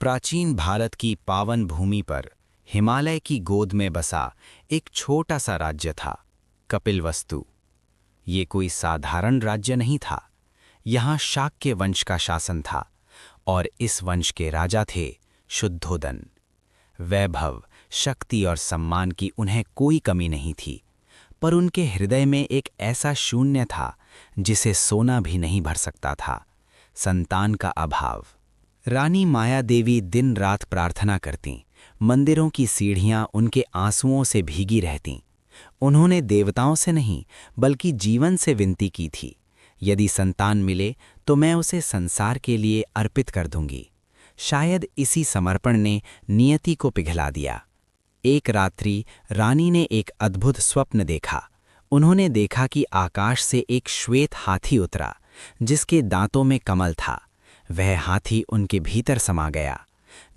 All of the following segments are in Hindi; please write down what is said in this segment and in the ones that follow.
प्राचीन भारत की पावन भूमि पर हिमालय की गोद में बसा एक छोटा सा राज्य था, कपिलवस्तु। ये कोई साधारण राज्य नहीं था। यहाँ शाक्य वंश का शासन था और इस वंश के राजा थे शुद्धोदन। वैभव, शक्ति और सम्मान की उन्हें कोई कमी नहीं थी, पर उनके हृदय में एक ऐसा शून्य था जिसे सोना भी नहीं भर सकता था: संतान का अभाव। रानी माया देवी दिन रात प्रार्थना करतीं, मंदिरों की सीढ़ियां उनके आंसुओं से भीगी रहतीं। उन्होंने देवताओं से नहीं बल्कि जीवन से विनती की थी, यदि संतान मिले तो मैं उसे संसार के लिए अर्पित कर दूंगी। शायद इसी समर्पण ने नियति को पिघला दिया। एक रात्रि रानी ने एक अद्भुत स्वप्न देखा। उन्होंने देखा कि आकाश से एक श्वेत हाथी उतरा, जिसके दांतों में कमल था। वह हाथी उनके भीतर समा गया।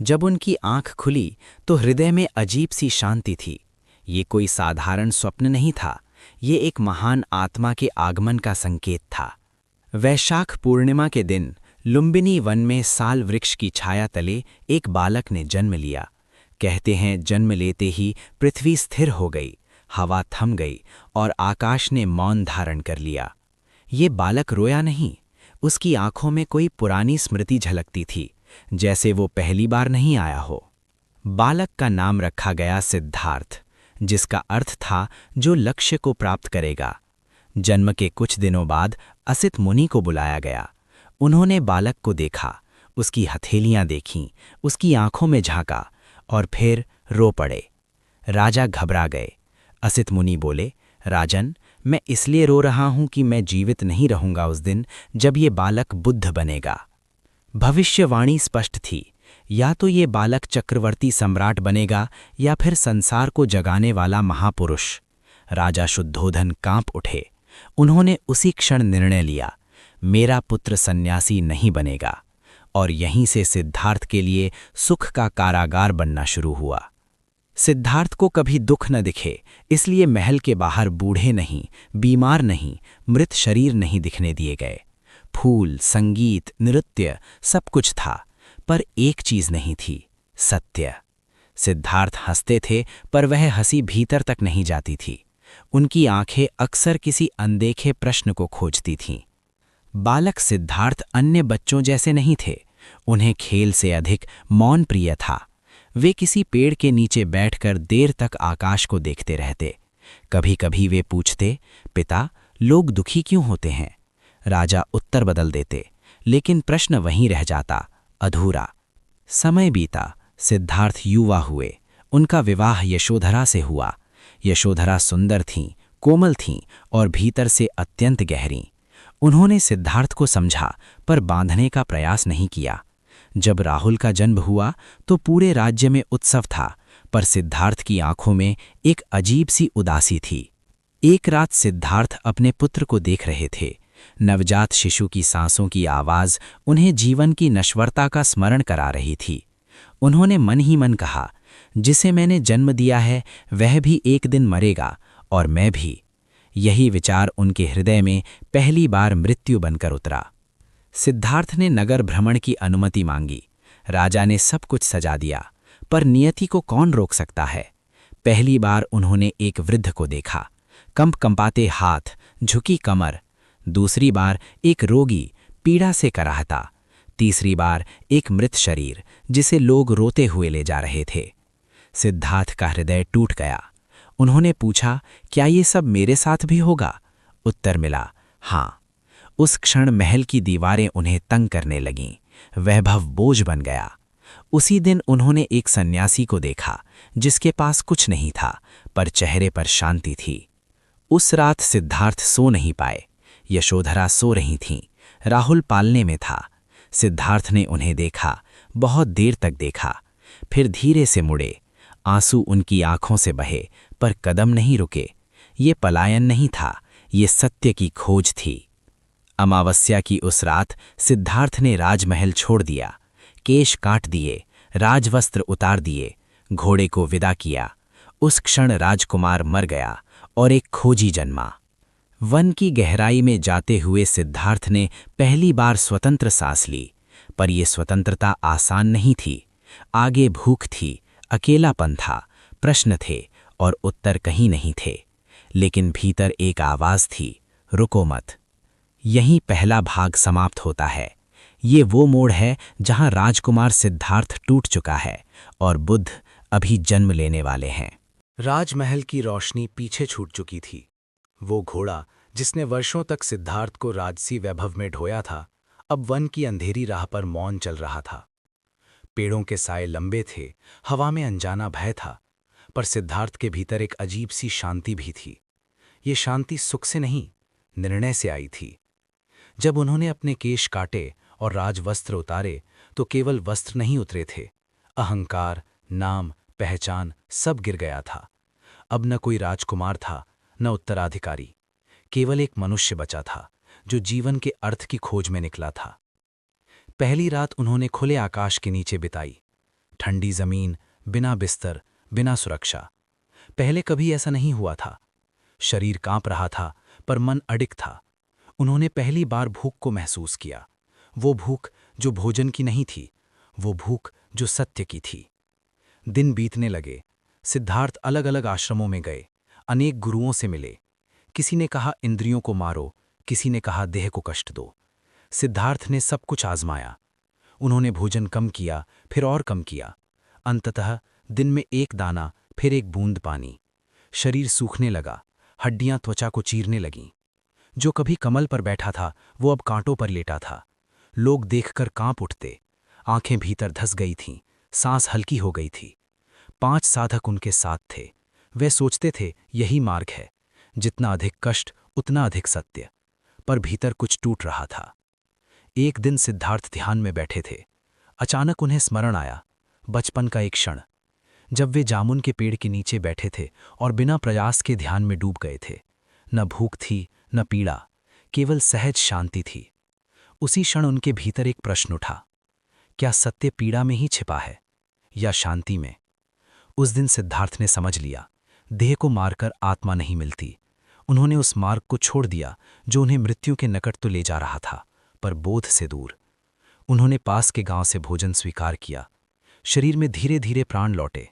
जब उनकी आंख खुली तो हृदय में अजीब सी शांति थी। ये कोई साधारण स्वप्न नहीं था, ये एक महान आत्मा के आगमन का संकेत था। वैशाख पूर्णिमा के दिन लुम्बिनी वन में साल वृक्ष की छाया तले एक बालक ने जन्म लिया। कहते हैं जन्म लेते ही पृथ्वी स्थिर हो गई, हवा थम गई और आकाश ने मौन धारण कर लिया। ये बालक रोया नहीं, उसकी आंखों में कोई पुरानी स्मृति झलकती थी, जैसे वो पहली बार नहीं आया हो। बालक का नाम रखा गया सिद्धार्थ, जिसका अर्थ था जो लक्ष्य को प्राप्त करेगा। जन्म के कुछ दिनों बाद असित मुनि को बुलाया गया। उन्होंने बालक को देखा, उसकी हथेलियां देखीं, उसकी आंखों में झांका और फिर रो पड़े। राजा घबरा गए। असित मुनि बोले, राजन, मैं इसलिए रो रहा हूं कि मैं जीवित नहीं रहूंगा उस दिन जब ये बालक बुद्ध बनेगा। भविष्यवाणी स्पष्ट थी, या तो ये बालक चक्रवर्ती सम्राट बनेगा या फिर संसार को जगाने वाला महापुरुष। राजा शुद्धोधन कांप उठे। उन्होंने उसी क्षण निर्णय लिया, मेरा पुत्र सन्यासी नहीं बनेगा। और यहीं से सिद्धार्थ के लिए सुख का कारागार बनना शुरू हुआ। सिद्धार्थ को कभी दुख न दिखे, इसलिए महल के बाहर बूढ़े नहीं, बीमार नहीं, मृत शरीर नहीं दिखने दिए गए। फूल, संगीत, नृत्य सब कुछ था, पर एक चीज नहीं थी, सत्य। सिद्धार्थ हंसते थे, पर वह हंसी भीतर तक नहीं जाती थी। उनकी आंखें अक्सर किसी अनदेखे प्रश्न को खोजती थीं। बालक सिद्धार्थ अन्य बच्चों जैसे नहीं थे। उन्हें खेल से अधिक मौन प्रिय था। वे किसी पेड़ के नीचे बैठकर देर तक आकाश को देखते रहते। कभी कभी वे पूछते, पिता, लोग दुखी क्यों होते हैं? राजा उत्तर बदल देते, लेकिन प्रश्न वहीं रह जाता, अधूरा। समय बीता, सिद्धार्थ युवा हुए। उनका विवाह यशोधरा से हुआ। यशोधरा सुंदर थीं, कोमल थीं और भीतर से अत्यंत गहरी। उन्होंने सिद्धार्थ को समझा, पर बांधने का प्रयास नहीं किया। जब राहुल का जन्म हुआ तो पूरे राज्य में उत्सव था, पर सिद्धार्थ की आंखों में एक अजीब सी उदासी थी। एक रात सिद्धार्थ अपने पुत्र को देख रहे थे। नवजात शिशु की सांसों की आवाज उन्हें जीवन की नश्वरता का स्मरण करा रही थी। उन्होंने मन ही मन कहा, जिसे मैंने जन्म दिया है वह भी एक दिन मरेगा और मैं भी। यही विचार उनके हृदय में पहली बार मृत्यु बनकर उतरा। सिद्धार्थ ने नगर भ्रमण की अनुमति मांगी। राजा ने सब कुछ सजा दिया, पर नियति को कौन रोक सकता है? पहली बार उन्होंने एक वृद्ध को देखा, कंपाते हाथ, झुकी कमर। दूसरी बार एक रोगी, पीड़ा से कराहता। तीसरी बार एक मृत शरीर, जिसे लोग रोते हुए ले जा रहे थे। सिद्धार्थ का हृदय टूट गया। उन्होंने पूछा, क्या ये सब मेरे साथ भी होगा? उत्तर मिला, हाँ। उस क्षण महल की दीवारें उन्हें तंग करने लगीं। वैभव बोझ बन गया। उसी दिन उन्होंने एक सन्यासी को देखा, जिसके पास कुछ नहीं था, पर चेहरे पर शांति थी। उस रात सिद्धार्थ सो नहीं पाए। यशोधरा सो रही थीं। राहुल पालने में था। सिद्धार्थ ने उन्हें देखा, बहुत देर तक देखा, फिर धीरे से मुड़े। आंसू उनकी आंखों से बहे, पर कदम नहीं रुके। ये पलायन नहीं था, ये सत्य की खोज थी। अमावस्या की उस रात सिद्धार्थ ने राजमहल छोड़ दिया। केश काट दिए, राजवस्त्र उतार दिए, घोड़े को विदा किया। उस क्षण राजकुमार मर गया और एक खोजी जन्मा। वन की गहराई में जाते हुए सिद्धार्थ ने पहली बार स्वतंत्र सांस ली, पर यह स्वतंत्रता आसान नहीं थी। आगे भूख थी, अकेलापन था, प्रश्न थे और उत्तर कहीं नहीं थे। लेकिन भीतर एक आवाज थी, रुको मत। यहीं पहला भाग समाप्त होता है। ये वो मोड़ है जहां राजकुमार सिद्धार्थ टूट चुका है और बुद्ध अभी जन्म लेने वाले हैं। राजमहल की रोशनी पीछे छूट चुकी थी। वो घोड़ा जिसने वर्षों तक सिद्धार्थ को राजसी वैभव में ढोया था, अब वन की अंधेरी राह पर मौन चल रहा था। पेड़ों के साए लंबे थे, हवा में अनजाना भय था, पर सिद्धार्थ के भीतर एक अजीब सी शांति भी थी। ये शांति सुख से नहीं, निर्णय से आई थी। जब उन्होंने अपने केश काटे और राजवस्त्र उतारे, तो केवल वस्त्र नहीं उतरे थे, अहंकार, नाम, पहचान सब गिर गया था। अब न कोई राजकुमार था, न उत्तराधिकारी, केवल एक मनुष्य बचा था जो जीवन के अर्थ की खोज में निकला था। पहली रात उन्होंने खुले आकाश के नीचे बिताई, ठंडी जमीन, बिना बिस्तर, बिना सुरक्षा। पहले कभी ऐसा नहीं हुआ था। शरीर कांप रहा था, पर मन अडिग था। उन्होंने पहली बार भूख को महसूस किया, वो भूख जो भोजन की नहीं थी, वो भूख जो सत्य की थी। दिन बीतने लगे। सिद्धार्थ अलग अलग आश्रमों में गए, अनेक गुरुओं से मिले। किसी ने कहा इंद्रियों को मारो, किसी ने कहा देह को कष्ट दो। सिद्धार्थ ने सब कुछ आजमाया। उन्होंने भोजन कम किया, फिर और कम किया। अंततः दिन में एक दाना, फिर एक बूंद पानी। शरीर सूखने लगा, हड्डियां त्वचा को चीरने लगीं। जो कभी कमल पर बैठा था, वो अब कांटों पर लेटा था। लोग देखकर कांप उठते। आंखें भीतर धस गई थीं, सांस हल्की हो गई थी। 5 साधक उनके साथ थे। वे सोचते थे यही मार्ग है, जितना अधिक कष्ट उतना अधिक सत्य। पर भीतर कुछ टूट रहा था। एक दिन सिद्धार्थ ध्यान में बैठे थे। अचानक उन्हें स्मरण आया, बचपन का एक क्षण, जब वे जामुन के पेड़ के नीचे बैठे थे और बिना प्रयास के ध्यान में डूब गए थे। न भूख थी, न पीड़ा, केवल सहज शांति थी। उसी क्षण उनके भीतर एक प्रश्न उठा, क्या सत्य पीड़ा में ही छिपा है या शांति में? उस दिन सिद्धार्थ ने समझ लिया, देह को मारकर आत्मा नहीं मिलती। उन्होंने उस मार्ग को छोड़ दिया जो उन्हें मृत्यु के निकट तो ले जा रहा था, पर बोध से दूर। उन्होंने पास के गांव से भोजन स्वीकार किया। शरीर में धीरे धीरे प्राण लौटे।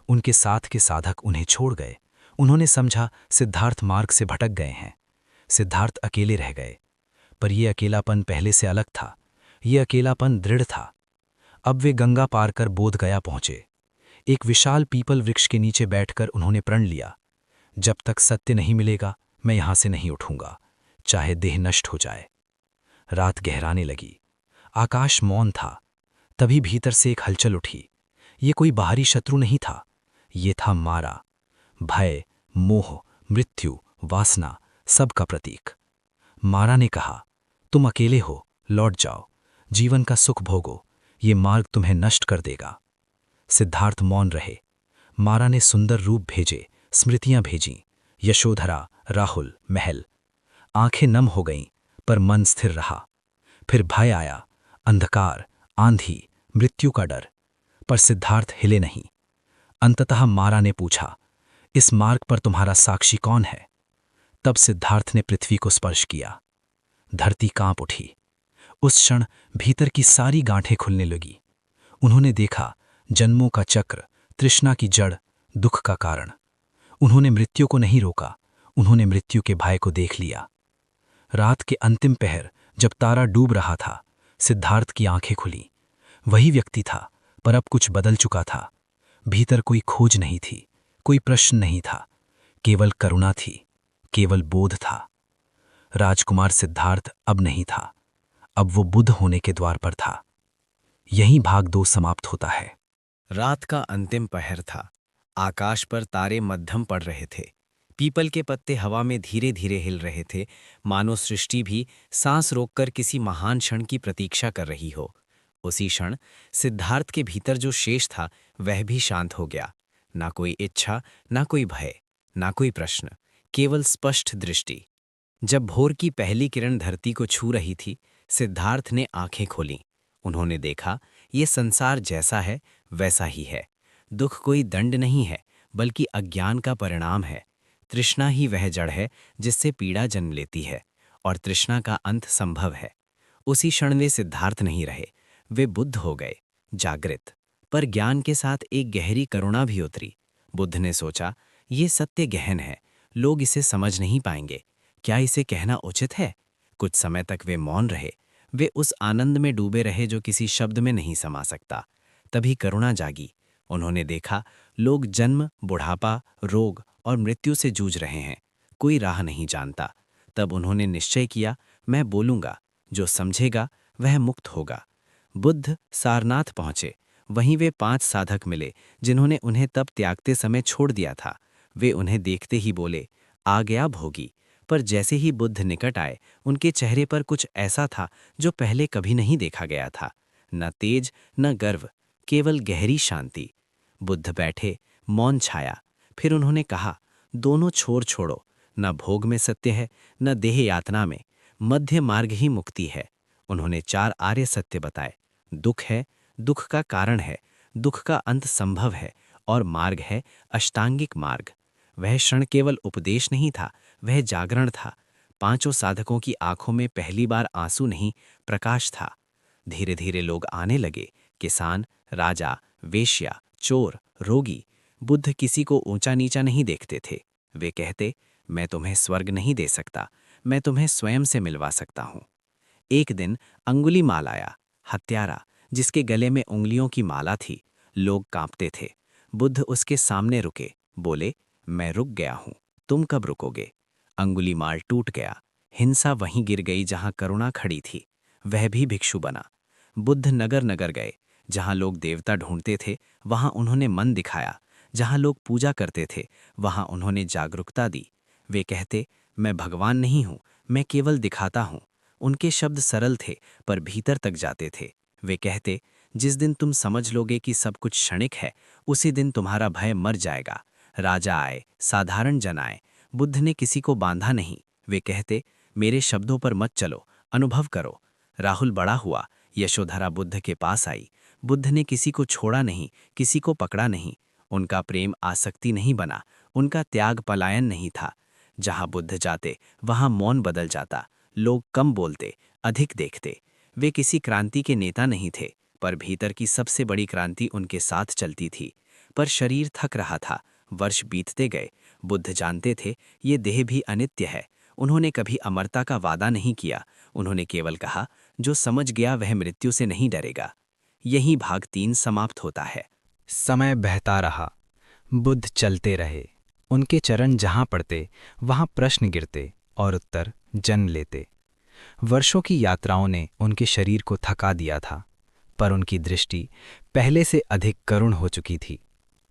उनके साथ के साधक उन्हें छोड़ गए। उन्होंने समझा सिद्धार्थ मार्ग से भटक गए हैं। सिद्धार्थ अकेले रह गए। पर यह अकेलापन पहले से अलग था। यह अकेलापन दृढ़ था। अब वे गंगा पार कर बोध गया पहुंचे। एक विशाल पीपल वृक्ष के नीचे बैठकर उन्होंने प्रण लिया, जब तक सत्य नहीं मिलेगा मैं यहां से नहीं उठूंगा, चाहे देह नष्ट हो जाए। रात गहराने लगी, आकाश मौन था। तभी भीतर से एक हलचल उठी। ये कोई बाहरी शत्रु नहीं था, ये था मारा। भय, मोह, मृत्यु, वासना, सबका प्रतीक। मारा ने कहा, तुम अकेले हो, लौट जाओ, जीवन का सुख भोगो, ये मार्ग तुम्हें नष्ट कर देगा। सिद्धार्थ मौन रहे। मारा ने सुंदर रूप भेजे, स्मृतियां भेजीं, यशोधरा, राहुल, महल। आंखें नम हो गईं, पर मन स्थिर रहा। फिर भय आया, अंधकार, आंधी, मृत्यु का डर। पर सिद्धार्थ हिले नहीं। अंततः मारा ने पूछा, इस मार्ग पर तुम्हारा साक्षी कौन है? तब सिद्धार्थ ने पृथ्वी को स्पर्श किया। धरती कांप उठी। उस क्षण भीतर की सारी गांठें खुलने लगी। उन्होंने देखा जन्मों का चक्र, तृष्णा की जड़, दुख का कारण। उन्होंने मृत्यु को नहीं रोका, उन्होंने मृत्यु के भय को देख लिया। रात के अंतिम पहर, जब तारा डूब रहा था, सिद्धार्थ की आंखें खुली। वही व्यक्ति था, पर अब कुछ बदल चुका था। भीतर कोई खोज नहीं थी, कोई प्रश्न नहीं था, केवल करुणा थी, केवल बोध था। राजकुमार सिद्धार्थ अब नहीं था, अब वो बुद्ध होने के द्वार पर था। यहीं भाग 2 समाप्त होता है। रात का अंतिम पहर था। आकाश पर तारे मध्यम पड़ रहे थे। पीपल के पत्ते हवा में धीरे धीरे हिल रहे थे, मानो सृष्टि भी सांस रोककर किसी महान क्षण की प्रतीक्षा कर रही हो। उसी क्षण सिद्धार्थ के भीतर जो शेष था वह भी शांत हो गया। ना कोई इच्छा, ना कोई भय, ना कोई प्रश्न, केवल स्पष्ट दृष्टि। जब भोर की पहली किरण धरती को छू रही थी, सिद्धार्थ ने आंखें खोलीं। उन्होंने देखा, ये संसार जैसा है वैसा ही है। दुख कोई दंड नहीं है, बल्कि अज्ञान का परिणाम है। तृष्णा ही वह जड़ है जिससे पीड़ा जन्म लेती है, और तृष्णा का अंत संभव है। उसी क्षण वे सिद्धार्थ नहीं रहे, वे बुद्ध हो गए, जागृत। पर ज्ञान के साथ एक गहरी करुणा भी उतरी। बुद्ध ने सोचा, ये सत्य गहन है, लोग इसे समझ नहीं पाएंगे, क्या इसे कहना उचित है? कुछ समय तक वे मौन रहे। वे उस आनंद में डूबे रहे जो किसी शब्द में नहीं समा सकता। तभी करुणा जागी। उन्होंने देखा, लोग जन्म, बुढ़ापा, रोग और मृत्यु से जूझ रहे हैं, कोई राह नहीं जानता। तब उन्होंने निश्चय किया, मैं बोलूंगा, जो समझेगा वह मुक्त होगा। बुद्ध सारनाथ पहुंचे। वहीं वे 5 साधक मिले जिन्होंने उन्हें तब त्यागते समय छोड़ दिया था। वे उन्हें देखते ही बोले, आ गया भोगी। पर जैसे ही बुद्ध निकट आए, उनके चेहरे पर कुछ ऐसा था जो पहले कभी नहीं देखा गया था। न तेज, न गर्व, केवल गहरी शांति। बुद्ध बैठे, मौन छाया। फिर उन्होंने कहा, दोनों छोर छोड़ो, न भोग में सत्य है, न देह यातना में, मध्य मार्ग ही मुक्ति है। उन्होंने 4 आर्य सत्य बताए। दुख है, दुख का कारण है, दुख का अंत संभव है, और मार्ग है अष्टांगिक मार्ग। वह क्षण केवल उपदेश नहीं था, वह जागरण था। 5 साधकों की आंखों में पहली बार आंसू नहीं, प्रकाश था। धीरे धीरे लोग आने लगे, किसान, राजा, वेश्या, चोर, रोगी। बुद्ध किसी को ऊंचा नीचा नहीं देखते थे। वे कहते, मैं तुम्हें स्वर्ग नहीं दे सकता, मैं तुम्हें स्वयं से मिलवा सकता हूँ। एक दिन अंगुलीमाल आया, हत्यारा, जिसके गले में उंगलियों की माला थी। लोग कांपते थे। बुद्ध उसके सामने रुके, बोले, मैं रुक गया हूँ, तुम कब रुकोगे? अंगुलीमाल टूट गया। हिंसा वहीं गिर गई जहां करुणा खड़ी थी। वह भी भिक्षु बना। बुद्ध नगर नगर गए। जहां लोग देवता ढूंढते थे, वहां उन्होंने मन दिखाया। जहां लोग पूजा करते थे, वहां उन्होंने जागरूकता दी। वे कहते, मैं भगवान नहीं हूं, मैं केवल दिखाता हूं। उनके शब्द सरल थे, पर भीतर तक जाते थे। वे कहते, जिस दिन तुम समझ लोगे कि सब कुछ क्षणिक है, उसी दिन तुम्हारा भय मर जाएगा। राजा आए, साधारण जन आए, बुद्ध ने किसी को बांधा नहीं। वे कहते, मेरे शब्दों पर मत चलो, अनुभव करो। राहुल बड़ा हुआ, यशोधरा बुद्ध के पास आई। बुद्ध ने किसी को छोड़ा नहीं, किसी को पकड़ा नहीं। उनका प्रेम आसक्ति नहीं बना, उनका त्याग पलायन नहीं था। जहां बुद्ध जाते, वहां मौन बदल जाता। लोग कम बोलते, अधिक देखते। वे किसी क्रांति के नेता नहीं थे, पर भीतर की सबसे बड़ी क्रांति उनके साथ चलती थी। पर शरीर थक रहा था, वर्ष बीतते गए। बुद्ध जानते थे, ये देह भी अनित्य है। उन्होंने कभी अमरता का वादा नहीं किया। उन्होंने केवल कहा, जो समझ गया वह मृत्यु से नहीं डरेगा। यही भाग 3 समाप्त होता है। समय बहता रहा। बुद्ध चलते रहे। उनके चरण जहां पड़ते, वहां प्रश्न गिरते और उत्तर जन्म लेते। वर्षों की यात्राओं ने उनके शरीर को थका दिया था, पर उनकी दृष्टि पहले से अधिक करुण हो चुकी थी।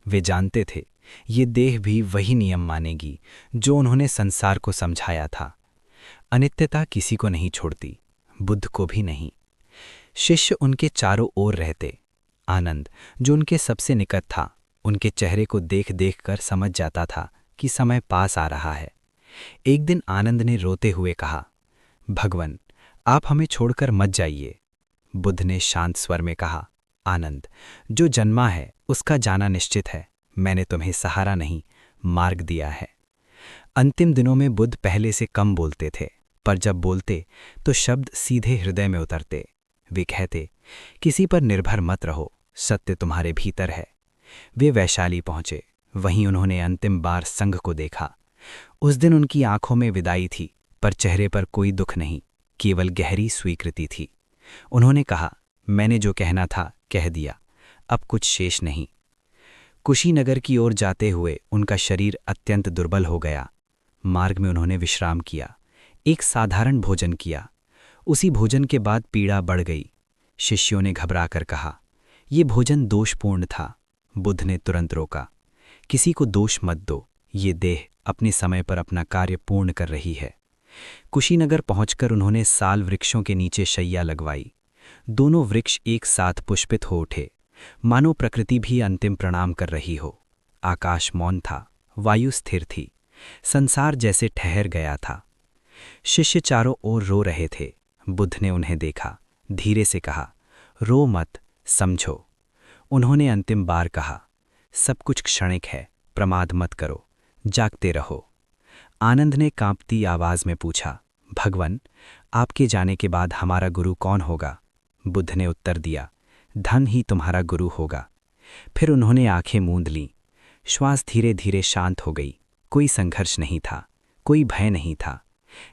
वे जानते थे, ये देह भी वही नियम मानेगी जो उन्होंने संसार को समझाया था। अनित्यता किसी को नहीं छोड़ती, बुद्ध को भी नहीं। शिष्य उनके चारों ओर रहते। आनंद, जो उनके सबसे निकट था, उनके चेहरे को देख देख कर समझ जाता था कि समय पास आ रहा है। एक दिन आनंद ने रोते हुए कहा, भगवान, आप हमें छोड़कर मत जाइए। बुद्ध ने शांत स्वर में कहा, आनंद, जो जन्मा है उसका जाना निश्चित है। मैंने तुम्हें सहारा नहीं, मार्ग दिया है। अंतिम दिनों में बुद्ध पहले से कम बोलते थे, पर जब बोलते तो शब्द सीधे हृदय में उतरते। वे कहते, किसी पर निर्भर मत रहो, सत्य तुम्हारे भीतर है। वे वैशाली पहुंचे। वहीं उन्होंने अंतिम बार संघ को देखा। उस दिन उनकी आंखों में विदाई थी, पर चेहरे पर कोई दुख नहीं, केवल गहरी स्वीकृति थी। उन्होंने कहा, मैंने जो कहना था कह दिया, अब कुछ शेष नहीं। कुशीनगर की ओर जाते हुए उनका शरीर अत्यंत दुर्बल हो गया। मार्ग में उन्होंने विश्राम किया, एक साधारण भोजन किया। उसी भोजन के बाद पीड़ा बढ़ गई। शिष्यों ने घबराकर कहा, ये भोजन दोषपूर्ण था। बुद्ध ने तुरंत रोका, किसी को दोष मत दो, ये देह अपने समय पर अपना कार्य पूर्ण कर रही है। कुशीनगर पहुंचकर उन्होंने साल वृक्षों के नीचे शैया लगवाई। दोनों वृक्ष एक साथ पुष्पित हो उठे, मानो प्रकृति भी अंतिम प्रणाम कर रही हो। आकाश मौन था, वायु स्थिर थी, संसार जैसे ठहर गया था। शिष्य चारों ओर रो रहे थे। बुद्ध ने उन्हें देखा, धीरे से कहा, रो मत, समझो। उन्होंने अंतिम बार कहा, सब कुछ क्षणिक है, प्रमाद मत करो, जागते रहो। आनंद ने कांपती आवाज में पूछा, भगवान, आपके जाने के बाद हमारा गुरु कौन होगा? बुद्ध ने उत्तर दिया, धन ही तुम्हारा गुरु होगा। फिर उन्होंने आंखें मूंद लीं। श्वास धीरे धीरे शांत हो गई। कोई संघर्ष नहीं था, कोई भय नहीं था।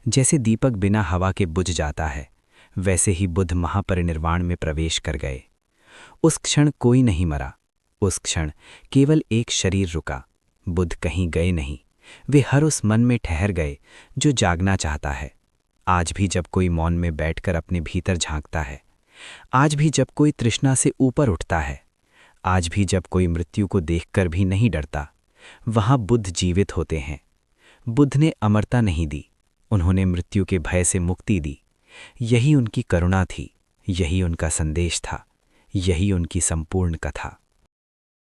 जैसे दीपक बिना हवा के बुझ जाता है, वैसे ही बुद्ध महापरिनिर्वाण में प्रवेश कर गए। उस क्षण कोई नहीं मरा। उस क्षण केवल एक शरीर रुका। बुद्ध कहीं गए नहीं, वे हर उस मन में ठहर गए जो जागना चाहता है। आज भी जब कोई मौन में बैठकर अपने भीतर झांकता है, आज भी जब कोई तृष्णा से ऊपर उठता है, आज भी जब कोई मृत्यु को देखकर भी नहीं डरता, वहां बुद्ध जीवित होते हैं। बुद्ध ने अमरता नहीं दी, उन्होंने मृत्यु के भय से मुक्ति दी। यही उनकी करुणा थी, यही उनका संदेश था, यही उनकी संपूर्ण कथा।